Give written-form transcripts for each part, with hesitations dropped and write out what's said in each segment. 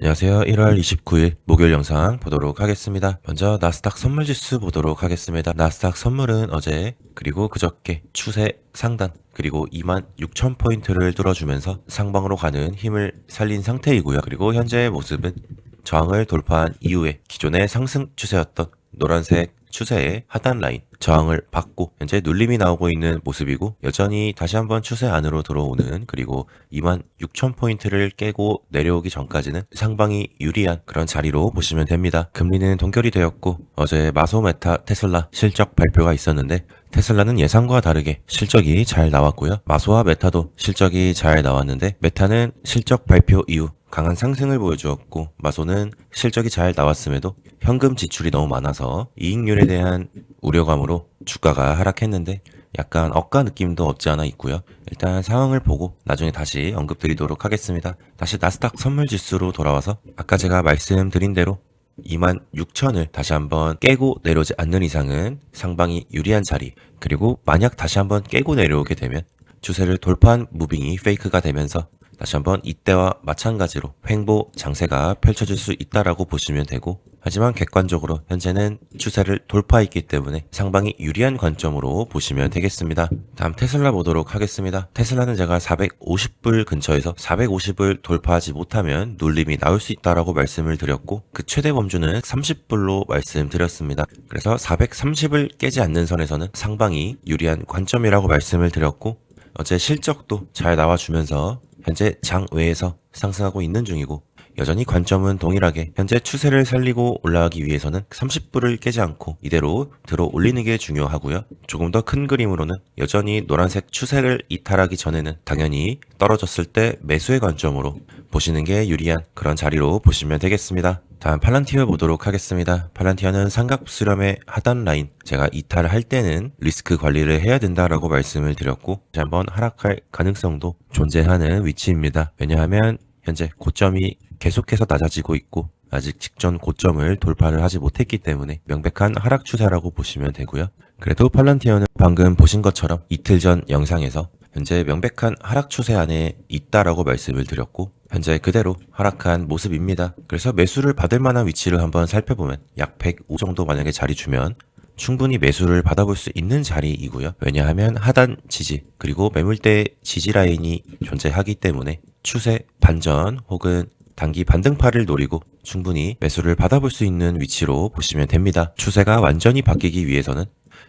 안녕하세요. 1월 29일 목요일 영상 보도록 하겠습니다. 먼저 나스닥 선물지수 보도록 하겠습니다. 나스닥 선물은 어제 그리고 그저께 추세 상단 그리고 26,000포인트를 뚫어주면서 상방으로 가는 힘을 살린 상태이고요. 그리고 현재의 모습은 저항을 돌파한 이후에 기존의 상승 추세였던 노란색 추세의 하단 라인 저항을 받고 현재 눌림이 나오고 있는 모습이고, 여전히 다시 한번 추세 안으로 들어오는, 그리고 26,000포인트를 깨고 내려오기 전까지는 상방이 유리한 그런 자리로 보시면 됩니다. 금리는 동결이 되었고, 어제 마소 메타 테슬라 실적 발표가 있었는데 테슬라는 예상과 다르게 실적이 잘 나왔고요. 마소와 메타도 실적이 잘 나왔는데, 메타는 실적 발표 이후 강한 상승을 보여주었고, 마소는 실적이 잘 나왔음에도 현금 지출이 너무 많아서 이익률에 대한 우려감으로 주가가 하락했는데, 약간 억가 느낌도 없지 않아 있고요. 일단 상황을 보고 나중에 다시 언급드리도록 하겠습니다. 다시 나스닥 선물 지수로 돌아와서 아까 제가 말씀드린 대로 26,000을 다시 한번 깨고 내려오지 않는 이상은 상방이 유리한 자리, 그리고 만약 다시 한번 깨고 내려오게 되면 추세를 돌파한 무빙이 페이크가 되면서 다시 한번 이때와 마찬가지로 횡보 장세가 펼쳐질 수 있다라고 보시면 되고, 하지만 객관적으로 현재는 추세를 돌파했기 때문에 상방이 유리한 관점으로 보시면 되겠습니다. 다음 테슬라 보도록 하겠습니다. 테슬라는 제가 450불 근처에서 450을 돌파하지 못하면 눌림이 나올 수 있다라고 말씀을 드렸고, 그 최대 범주는 30불로 말씀드렸습니다. 그래서 430을 깨지 않는 선에서는 상방이 유리한 관점이라고 말씀을 드렸고, 어제 실적도 잘 나와주면서 현재 장외에서 상승하고 있는 중이고, 여전히 관점은 동일하게 현재 추세를 살리고 올라가기 위해서는 30불을 깨지 않고 이대로 들어 올리는 게 중요하고요. 조금 더 큰 그림으로는 여전히 노란색 추세를 이탈하기 전에는 당연히 떨어졌을 때 매수의 관점으로 보시는 게 유리한 그런 자리로 보시면 되겠습니다. 다음 팔란티어 보도록 하겠습니다. 팔란티어는 삼각 수렴의 하단 라인, 제가 이탈을 할 때는 리스크 관리를 해야 된다라고 말씀을 드렸고, 다시 한번 하락할 가능성도 존재하는 위치입니다. 왜냐하면 현재 고점이 계속해서 낮아지고 있고 아직 직전 고점을 돌파를 하지 못했기 때문에 명백한 하락 추세라고 보시면 되고요. 그래도 팔란티어는 방금 보신 것처럼 이틀 전 영상에서 현재 명백한 하락 추세 안에 있다라고 말씀을 드렸고, 현재 그대로 하락한 모습입니다. 그래서 매수를 받을 만한 위치를 한번 살펴보면 약 105 정도 만약에 자리 주면 충분히 매수를 받아볼 수 있는 자리이고요. 왜냐하면 하단 지지 그리고 매물대 지지 라인이 존재하기 때문에 추세 반전 혹은 단기 반등파를 노리고 충분히 매수를 받아볼 수 있는 위치로 보시면 됩니다. 추세가 완전히 바뀌기 위해서는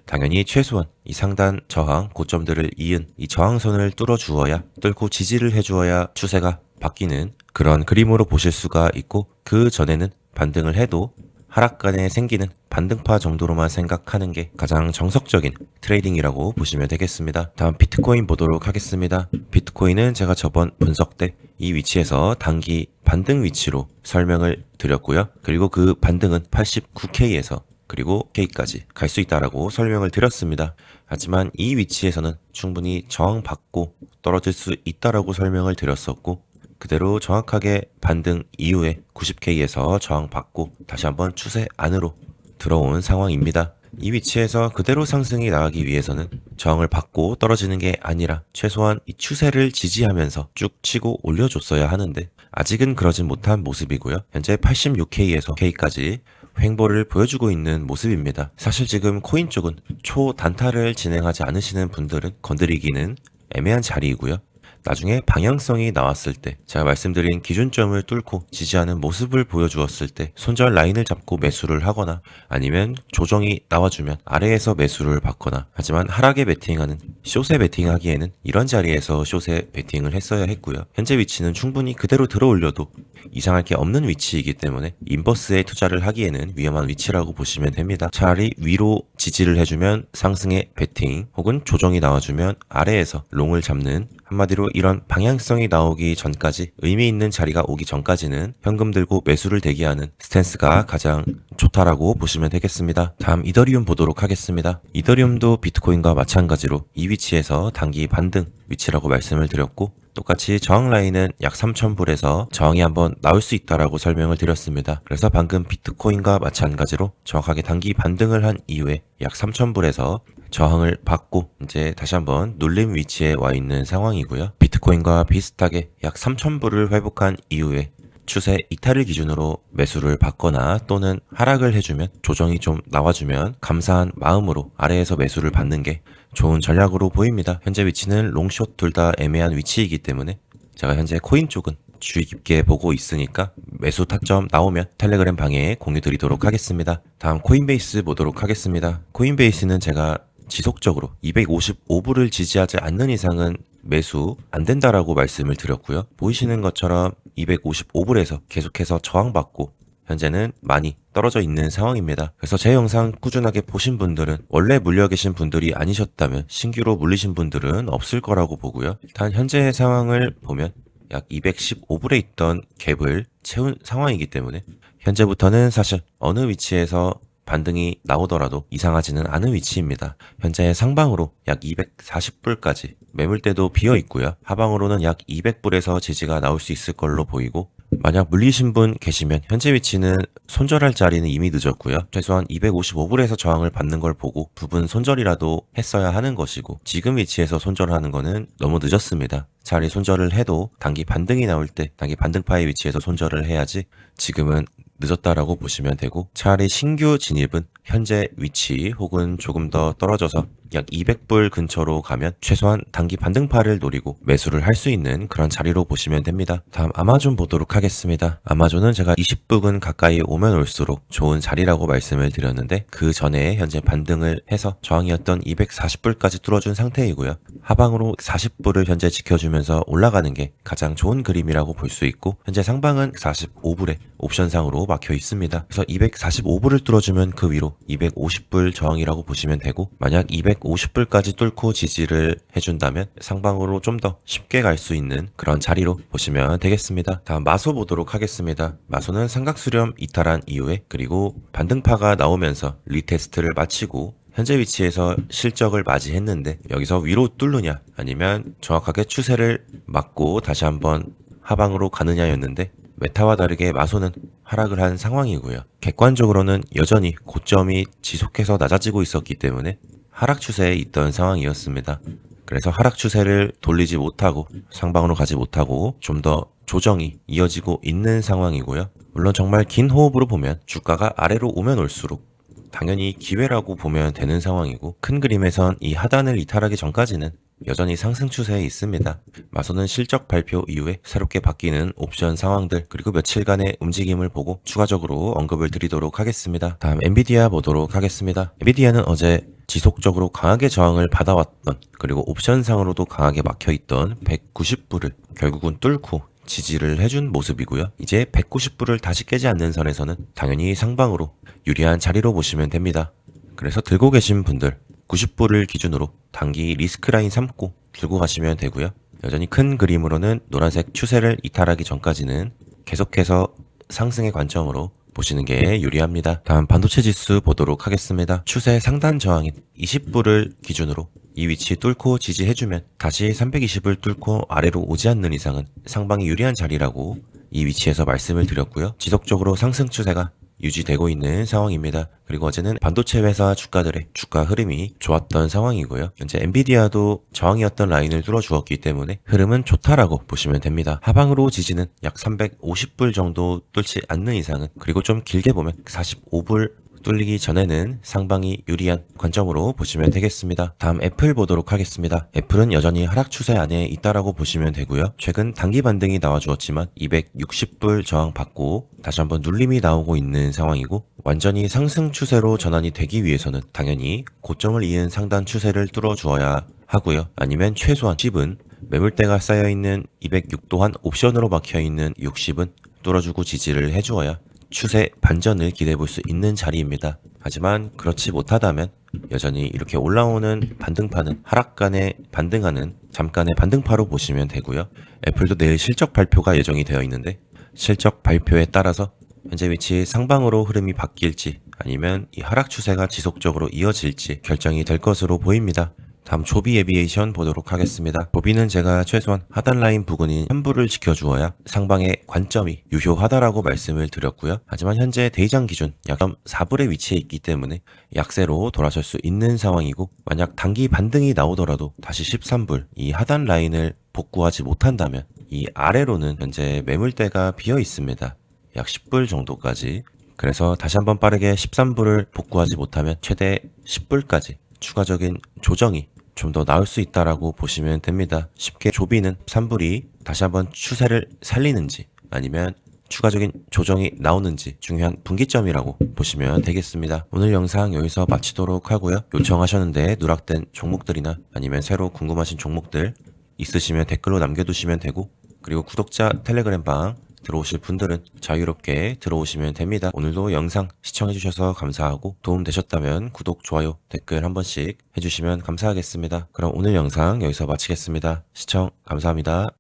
당연히 최소한 이 상단 저항 고점들을 이은 이 저항선을 뚫어주어야, 뚫고 지지를 해주어야 추세가 바뀌는 그런 그림으로 보실 수가 있고, 그 전에는 반등을 해도 하락간에 생기는 반등파 정도로만 생각하는 게 가장 정석적인 트레이딩이라고 보시면 되겠습니다. 다음 비트코인 보도록 하겠습니다. 비트코인은 제가 저번 분석 때 이 위치에서 단기 반등 위치로 설명을 드렸고요. 그리고 그 반등은 89K에서 그리고 K까지 갈 수 있다라고 설명을 드렸습니다. 하지만 이 위치에서는 충분히 저항받고 떨어질 수 있다라고 설명을 드렸었고, 그대로 정확하게 반등 이후에 90K에서 저항받고 다시 한번 추세 안으로 들어온 상황입니다. 이 위치에서 그대로 상승이 나가기 위해서는 저항을 받고 떨어지는 게 아니라 최소한 이 추세를 지지하면서 쭉 치고 올려줬어야 하는데 아직은 그러진 못한 모습이고요. 현재 86K에서 K까지 횡보를 보여주고 있는 모습입니다. 사실 지금 코인 쪽은 초단타를 진행하지 않으시는 분들은 건드리기는 애매한 자리이고요. 나중에 방향성이 나왔을 때, 제가 말씀드린 기준점을 뚫고 지지하는 모습을 보여주었을 때 손절 라인을 잡고 매수를 하거나, 아니면 조정이 나와주면 아래에서 매수를 받거나, 하지만 하락에 베팅하는 숏에 베팅하기에는 이런 자리에서 숏에 베팅을 했어야 했고요. 현재 위치는 충분히 그대로 들어 올려도 이상할 게 없는 위치이기 때문에 인버스에 투자를 하기에는 위험한 위치라고 보시면 됩니다. 차라리 위로 지지를 해주면 상승의 베팅, 혹은 조정이 나와주면 아래에서 롱을 잡는, 한마디로 이런 방향성이 나오기 전까지, 의미 있는 자리가 오기 전까지는 현금 들고 매수를 대기하는 스탠스가 가장 좋다라고 보시면 되겠습니다. 다음 이더리움 보도록 하겠습니다. 이더리움도 비트코인과 마찬가지로 이 위치에서 단기 반등 위치라고 말씀을 드렸고, 똑같이 저항 라인은 약 3,000불에서 저항이 한번 나올 수 있다라고 설명을 드렸습니다. 그래서 방금 비트코인과 마찬가지로 정확하게 단기 반등을 한 이후에 약 3,000불에서 저항을 받고 이제 다시 한번 눌림 위치에 와 있는 상황이고요. 비트코인과 비슷하게 약 3,000불을 회복한 이후에 추세 이탈을 기준으로 매수를 받거나 또는 하락을 해주면 조정이 좀 나와주면 감사한 마음으로 아래에서 매수를 받는 게 좋은 전략으로 보입니다. 현재 위치는 롱숏 둘 다 애매한 위치이기 때문에 제가 현재 코인 쪽은 주의 깊게 보고 있으니까 매수 타점 나오면 텔레그램 방에 공유 드리도록 하겠습니다. 다음 코인베이스 보도록 하겠습불. 코인베이스는 제가 지속적으로 255불을 지지하지 않는 이상은 매수 안 된다라고 말씀을 드렸고요. 보이시는 것처럼 255불에서 계속해서 저항받고 현재는 많이 떨어져 있는 상황입니다. 그래서 제 영상 꾸준하게 보신 분들은 원래 물려 계신 분들이 아니셨다면 신규로 물리신 분들은 없을 거라고 보고요. 일단 현재의 상황을 보면 약 215불에 있던 갭을 채운 상황이기 때문에 현재부터는 사실 어느 위치에서 반등이 나오더라도 이상하지는 않은 위치입니다. 현재 상방으로 약 240불까지 매물대도 비어 있고요. 하방으로는 약 200불에서 지지가 나올 수 있을 걸로 보이고, 만약 물리신 분 계시면 현재 위치는 손절할 자리는 이미 늦었고요. 최소한 255불에서 저항을 받는 걸 보고 부분 손절이라도 했어야 하는 것이고, 지금 위치에서 손절하는 거는 너무 늦었습니다. 차라리 손절을 해도 단기 반등이 나올 때 단기 반등파의 위치에서 손절을 해야지 지금은 늦었다라고 보시면 되고, 차라리 신규 진입은 현재 위치 혹은 조금 더 떨어져서 약 200불 근처로 가면 최소한 단기 반등파를 노리고 매수를 할 수 있는 그런 자리로 보시면 됩니다. 다음 아마존 보도록 하겠습니다. 아마존은 제가 20불은 가까이 오면 올수록 좋은 자리라고 말씀을 드렸는데, 그 전에 현재 반등을 해서 저항이었던 240불까지 뚫어준 상태이고요. 하방으로 40불을 현재 지켜주면서 올라가는 게 가장 좋은 그림이라고 볼 수 있고, 현재 상방은 45불에 옵션상으로 막혀 있습니다. 그래서 245불을 뚫어주면 그 위로 250불 저항이라고 보시면 되고, 만약 250불까지 뚫고 지지를 해준다면 상방으로 좀 더 쉽게 갈 수 있는 그런 자리로 보시면 되겠습니다. 다음 마소 보도록 하겠습니다. 마소는 삼각수렴 이탈한 이후에 그리고 반등파가 나오면서 리테스트를 마치고 현재 위치에서 실적을 맞이했는데, 여기서 위로 뚫느냐 아니면 정확하게 추세를 막고 다시 한번 하방으로 가느냐였는데, 메타와 다르게 마소는 하락을 한 상황이고요. 객관적으로는 여전히 고점이 지속해서 낮아지고 있었기 때문에 하락 추세에 있던 상황이었습니다. 그래서 하락 추세를 돌리지 못하고 상방으로 가지 못하고 좀 더 조정이 이어지고 있는 상황이고요. 물론 정말 긴 호흡으로 보면 주가가 아래로 오면 올수록 당연히 기회라고 보면 되는 상황이고, 큰 그림에선 이 하단을 이탈하기 전까지는 여전히 상승 추세에 있습니다. 마소는 실적 발표 이후에 새롭게 바뀌는 옵션 상황들 그리고 며칠간의 움직임을 보고 추가적으로 언급을 드리도록 하겠습니다. 다음 엔비디아 보도록 하겠습니다. 엔비디아는 어제 지속적으로 강하게 저항을 받아왔던, 그리고 옵션상으로도 강하게 막혀있던 190불을 결국은 뚫고 지지를 해준 모습이고요. 이제 190불을 다시 깨지 않는 선에서는 당연히 상방으로 유리한 자리로 보시면 됩니다. 그래서 들고 계신 분들 90불을 기준으로 단기 리스크 라인 삼고 들고 가시면 되고요. 여전히 큰 그림으로는 노란색 추세를 이탈하기 전까지는 계속해서 상승의 관점으로 보시는 게 유리합니다. 다음 반도체 지수 보도록 하겠습니다. 추세 상단 저항인 20불을 기준으로 이 위치 뚫고 지지해주면 다시 320을 뚫고 아래로 오지 않는 이상은 상방이 유리한 자리라고 이 위치에서 말씀을 드렸고요. 지속적으로 상승 추세가 유지되고 있는 상황입니다. 그리고 어제는 반도체 회사 주가들의 주가 흐름이 좋았던 상황이고요. 현재 엔비디아도 저항이었던 라인을 뚫어주었기 때문에 흐름은 좋다라고 보시면 됩니다. 하방으로 지지는 약 350불 정도 뚫지 않는 이상은, 그리고 좀 길게 보면 45불 뚫리기 전에는 상방이 유리한 관점으로 보시면 되겠습니다. 다음 애플 보도록 하겠습니다. 애플은 여전히 하락 추세 안에 있다라고 보시면 되고요. 최근 단기 반등이 나와주었지만 260불 저항 받고 다시 한번 눌림이 나오고 있는 상황이고, 완전히 상승 추세로 전환이 되기 위해서는 당연히 고점을 이은 상단 추세를 뚫어주어야 하고요. 아니면 최소한 10은 매물대가 쌓여있는 206 또한 옵션으로 막혀있는 60은 뚫어주고 지지를 해주어야 추세 반전을 기대해볼 수 있는 자리입니다. 하지만 그렇지 못하다면 여전히 이렇게 올라오는 반등파는 하락간에 반등하는 잠깐의 반등파로 보시면 되고요. 애플도 내일 실적 발표가 예정이 되어 있는데, 실적 발표에 따라서 현재 위치 상방으로 흐름이 바뀔지 아니면 이 하락 추세가 지속적으로 이어질지 결정이 될 것으로 보입니다. 다음 조비 에비에이션 보도록 하겠습니다. 조비는 제가 최소한 하단 라인 부근인 현부를 지켜주어야 상방의 관점이 유효하다라고 말씀을 드렸고요. 하지만 현재 대장 기준 약 4불에 위치해 있기 때문에 약세로 돌아설 수 있는 상황이고, 만약 단기 반등이 나오더라도 다시 13불 이 하단 라인을 복구하지 못한다면 이 아래로는 현재 매물대가 비어 있습니다. 약 10불 정도까지. 그래서 다시 한번 빠르게 13불을 복구하지 못하면 최대 10불까지 추가적인 조정이 좀 더 나올 수 있다라고 보시면 됩니다. 쉽게 조비는 3불이 다시 한번 추세를 살리는지 아니면 추가적인 조정이 나오는지 중요한 분기점이라고 보시면 되겠습니다. 오늘 영상 여기서 마치도록 하고요. 요청하셨는데 누락된 종목들이나 아니면 새로 궁금하신 종목들 있으시면 댓글로 남겨두시면 되고, 그리고 구독자 텔레그램방 들어오실 분들은 자유롭게 들어오시면 됩니다. 오늘도 영상 시청해주셔서 감사하고 도움되셨다면 구독, 좋아요, 댓글 한 번씩 해주시면 감사하겠습니다. 그럼 오늘 영상 여기서 마치겠습니다. 시청 감사합니다.